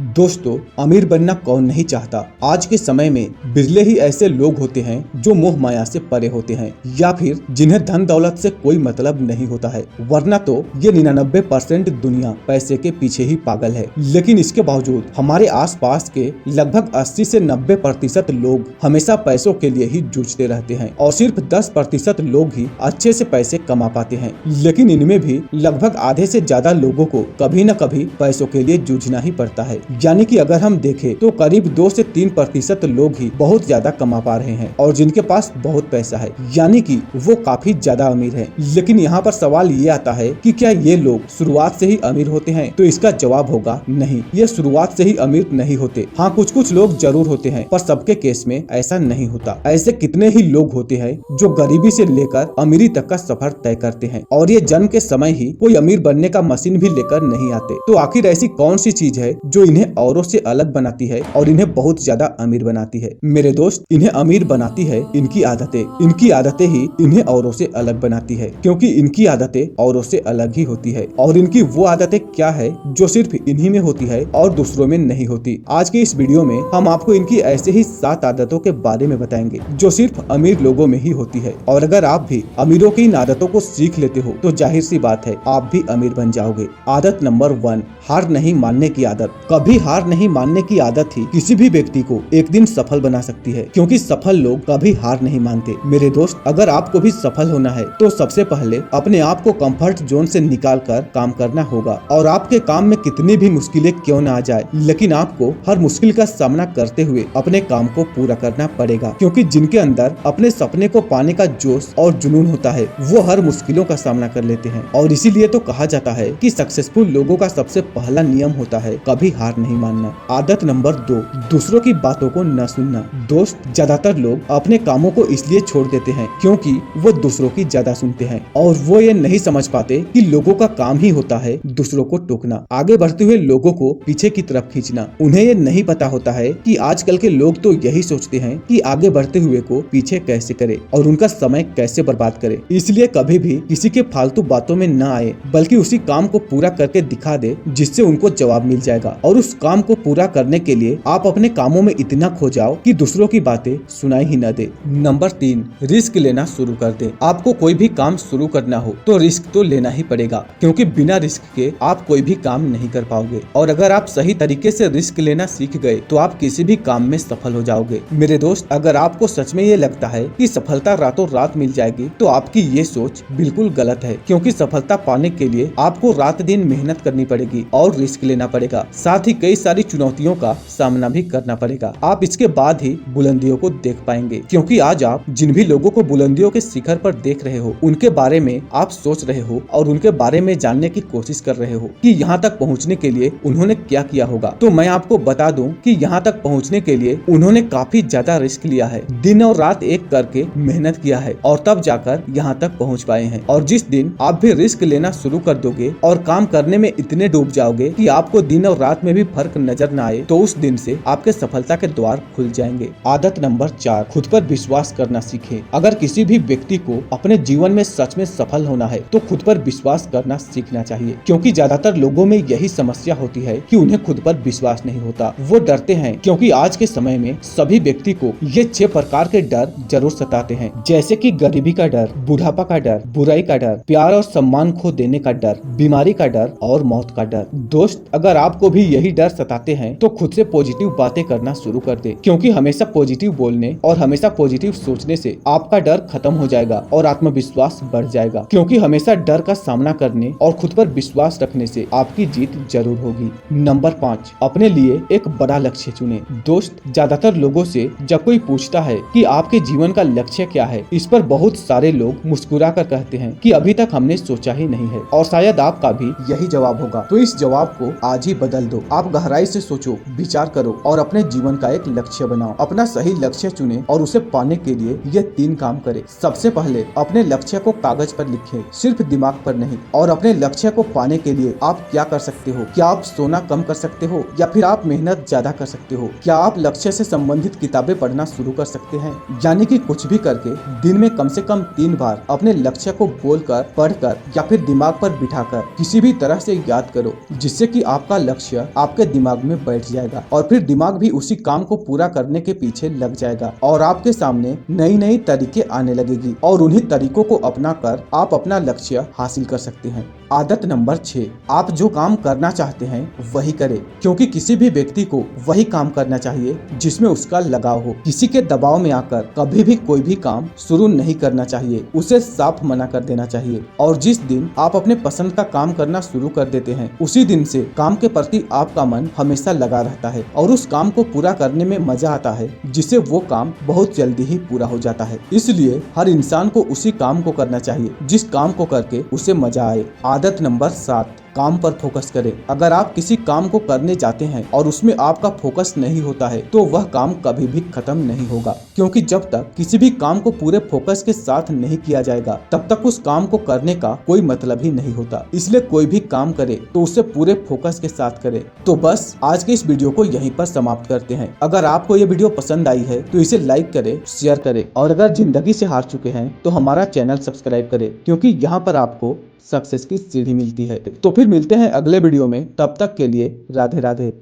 दोस्तों, अमीर बनना कौन नहीं चाहता। आज के समय में बिरले ही ऐसे लोग होते हैं जो मोह माया से परे होते हैं या फिर जिन्हें धन दौलत से कोई मतलब नहीं होता है, वरना तो ये 99% दुनिया पैसे के पीछे ही पागल है। लेकिन इसके बावजूद हमारे आसपास के लगभग 80 से 90% लोग हमेशा पैसों के लिए ही जूझते रहते हैं और सिर्फ 10% लोग ही अच्छे से पैसे कमा पाते हैं। लेकिन इनमें भी लगभग आधे से ज्यादा लोगों को कभी न कभी पैसों के लिए जूझना ही पड़ता है। यानी कि अगर हम देखें तो करीब 2 से 3% लोग ही बहुत ज्यादा कमा पा रहे हैं और जिनके पास बहुत पैसा है, यानी कि वो काफी ज्यादा अमीर हैं। लेकिन यहाँ पर सवाल ये आता है कि क्या ये लोग शुरुआत से ही अमीर होते हैं? तो इसका जवाब होगा नहीं, ये शुरुआत से ही अमीर नहीं होते। हाँ, कुछ लोग जरूर होते हैं, पर सबके केस में ऐसा नहीं होता। ऐसे कितने ही लोग होते हैं जो गरीबी से लेकर अमीरी तक का सफर तय करते हैं और ये जन्म के समय ही कोई अमीर बनने का मशीन भी लेकर नहीं आते। तो आखिर ऐसी कौन सी चीज है जो इन्हें औरों से अलग बनाती है और इन्हें बहुत ज्यादा अमीर बनाती है? मेरे दोस्त, इन्हें अमीर बनाती है इनकी आदतें। इनकी आदतें ही इन्हें औरों से अलग बनाती है, क्योंकि इनकी आदतें औरों से अलग ही होती है। और इनकी वो आदतें क्या है जो सिर्फ इन्हीं में होती है और दूसरों में नहीं होती। आज के इस वीडियो में हम आपको इनकी ऐसे ही 7 आदतों के बारे में बताएंगे जो सिर्फ अमीर लोगों में ही होती है। और अगर आप भी अमीरों की इन आदतों को सीख लेते हो तो जाहिर सी बात है आप भी अमीर बन जाओगे। आदत नंबर 1, हार नहीं मानने की आदत। कभी हार नहीं मानने की आदत ही किसी भी व्यक्ति को एक दिन सफल बना सकती है, क्योंकि सफल लोग कभी हार नहीं मानते। मेरे दोस्त, अगर आपको भी सफल होना है तो सबसे पहले अपने आप को कंफर्ट जोन से निकालकर काम करना होगा। और आपके काम में कितनी भी मुश्किलें क्यों न आ जाए, लेकिन आपको हर मुश्किल का सामना करते हुए अपने काम को पूरा करना पड़ेगा, क्योंकि जिनके अंदर अपने सपने को पाने का जोश और जुनून होता है वो हर मुश्किलों का सामना कर लेते हैं। और इसीलिए तो कहा जाता है कि सक्सेसफुल लोगों का सबसे पहला नियम होता है कभी हार नहीं मानना। आदत नंबर 2, दूसरों की बातों को न सुनना। दोस्त, ज्यादातर लोग अपने कामों को इसलिए छोड़ देते हैं क्योंकि वो दूसरों की ज्यादा सुनते हैं और वो ये नहीं समझ पाते कि लोगों का काम ही होता है दूसरों को टोकना, आगे बढ़ते हुए लोगों को पीछे की तरफ खींचना। उन्हें ये नहीं पता होता है कि आजकल के लोग तो यही सोचते हैं कि आगे बढ़ते हुए को पीछे कैसे करे और उनका समय कैसे बर्बाद करे। इसलिए कभी भी किसी के फालतू बातों में न आए, बल्कि उसी काम को पूरा करके दिखा दे जिससे उनको जवाब मिल जाएगा। और उस काम को पूरा करने के लिए आप अपने कामों में इतना खो जाओ कि दूसरों की बातें सुनाई ही न दे। नंबर 3, रिस्क लेना शुरू कर दे। आपको कोई भी काम शुरू करना हो तो रिस्क तो लेना ही पड़ेगा, क्योंकि बिना रिस्क के आप कोई भी काम नहीं कर पाओगे। और अगर आप सही तरीके से रिस्क लेना सीख गए तो आप किसी भी काम में सफल हो जाओगे। मेरे दोस्त, अगर आपको सच में ये लगता है कि सफलता रातों रात मिल जाएगी तो आपकी ये सोच बिल्कुल गलत है, क्योंकि सफलता पाने के लिए आपको रात दिन मेहनत करनी पड़ेगी और रिस्क लेना पड़ेगा। साथ ही कई सारी चुनौतियों का सामना भी करना पड़ेगा। आप इसके बाद ही बुलंदियों को देख पाएंगे, क्योंकि आज आप जिन भी लोगों को बुलंदियों के शिखर पर देख रहे हो उनके बारे में आप सोच रहे हो और उनके बारे में जानने की कोशिश कर रहे हो कि यहाँ तक पहुँचने के लिए उन्होंने क्या किया होगा। तो मैं आपको बता दूं कि यहाँ तक पहुँचने के लिए उन्होंने काफी ज्यादा रिस्क लिया है, दिन और रात एक करके मेहनत किया है और तब जाकर यहाँ तक पहुँच पाए हैं। और जिस दिन आप भी रिस्क लेना शुरू कर दोगे और काम करने में इतने डूब जाओगे कि आपको दिन और रात में भी फर्क नजर न आए, तो उस दिन से आपके सफलता के द्वार खुल जाएंगे। आदत नंबर 4, खुद पर विश्वास करना सीखें। अगर किसी भी व्यक्ति को अपने जीवन में सच में सफल होना है तो खुद पर विश्वास करना सीखना चाहिए, क्योंकि ज्यादातर लोगों में यही समस्या होती है कि उन्हें खुद पर विश्वास नहीं होता। वो डरते हैं, क्योंकि आज के समय में सभी व्यक्ति को ये 6 प्रकार के डर जरूर सताते हैं, जैसे कि गरीबी का डर, बुढ़ापा का डर, बुराई का डर, प्यार और सम्मान खो देने का डर, बीमारी का डर और मौत का डर। दोस्त, अगर आपको भी यही डर सताते हैं तो खुद से पॉजिटिव बातें करना शुरू कर दे, क्योंकि हमेशा पॉजिटिव बोलने और हमेशा पॉजिटिव सोचने से आपका डर खत्म हो जाएगा और आत्मविश्वास बढ़ जाएगा, क्योंकि हमेशा डर का सामना करने और खुद पर विश्वास रखने से आपकी जीत जरूर होगी। नंबर 5, अपने लिए एक बड़ा लक्ष्य चुने। दोस्त, ज्यादातर लोगों से जब कोई पूछता है कि आपके जीवन का लक्ष्य क्या है, इस पर बहुत सारे लोग मुस्कुरा कर कहते हैं कि अभी तक हमने सोचा ही नहीं है। और शायद आपका भी यही जवाब होगा। तो इस जवाब को आज ही बदल दो। आप गहराई से सोचो, विचार करो और अपने जीवन का एक लक्ष्य बनाओ। अपना सही लक्ष्य चुने और उसे पाने के लिए ये 3 काम करें। सबसे पहले अपने लक्ष्य को कागज पर लिखें, सिर्फ दिमाग पर नहीं। और अपने लक्ष्य को पाने के लिए आप क्या कर सकते हो? क्या आप सोना कम कर सकते हो या फिर आप मेहनत ज्यादा कर सकते हो? क्या आप लक्ष्य से संबंधित किताबें पढ़ना शुरू कर सकते हैं? यानी कि कुछ भी करके दिन में कम से कम 3 बार अपने लक्ष्य को बोलकर, पढ़कर या फिर दिमाग पर बिठाकर किसी भी तरह से याद करो। जिससे कि आपका लक्ष्य आपके दिमाग में बैठ जाएगा और फिर दिमाग भी उसी काम को पूरा करने के पीछे लग जाएगा और आपके सामने नई नई तरीके आने लगेगी और उन्हीं तरीकों को अपनाकर आप अपना लक्ष्य हासिल कर सकते हैं। आदत नंबर 6, आप जो काम करना चाहते हैं वही करें, क्योंकि किसी भी व्यक्ति को वही काम करना चाहिए जिसमें उसका लगाव हो। किसी के दबाव में आकर कभी भी कोई भी काम शुरू नहीं करना चाहिए, उसे साफ मना कर देना चाहिए। और जिस दिन आप अपने पसंद का काम करना शुरू कर देते हैं उसी दिन से काम के प्रति आपका मन हमेशा लगा रहता है और उस काम को पूरा करने में मजा आता है, जिससे वो काम बहुत जल्दी ही पूरा हो जाता है। इसलिए हर इंसान को उसी काम को करना चाहिए जिस काम को करके उसे मजा आए। आदत नंबर 7, काम पर फोकस करें। अगर आप किसी काम को करने जाते हैं और उसमें आपका फोकस नहीं होता है तो वह काम कभी भी खत्म नहीं होगा, क्योंकि जब तक किसी भी काम को पूरे फोकस के साथ नहीं किया जाएगा तब तक उस काम को करने का कोई मतलब ही नहीं होता। इसलिए कोई भी काम करे तो उसे पूरे फोकस के साथ करे। तो बस आज के इस वीडियो को यहीं पर समाप्त करते हैं। अगर आपको ये वीडियो पसंद आई है तो इसे लाइक करें, शेयर करें और अगर जिंदगी से हार चुके हैं तो हमारा चैनल सब्सक्राइब करें, क्योंकि यहाँ पर आपको सक्सेस की सीढ़ी मिलती है। तो फिर मिलते हैं अगले वीडियो में, तब तक के लिए राधे राधे।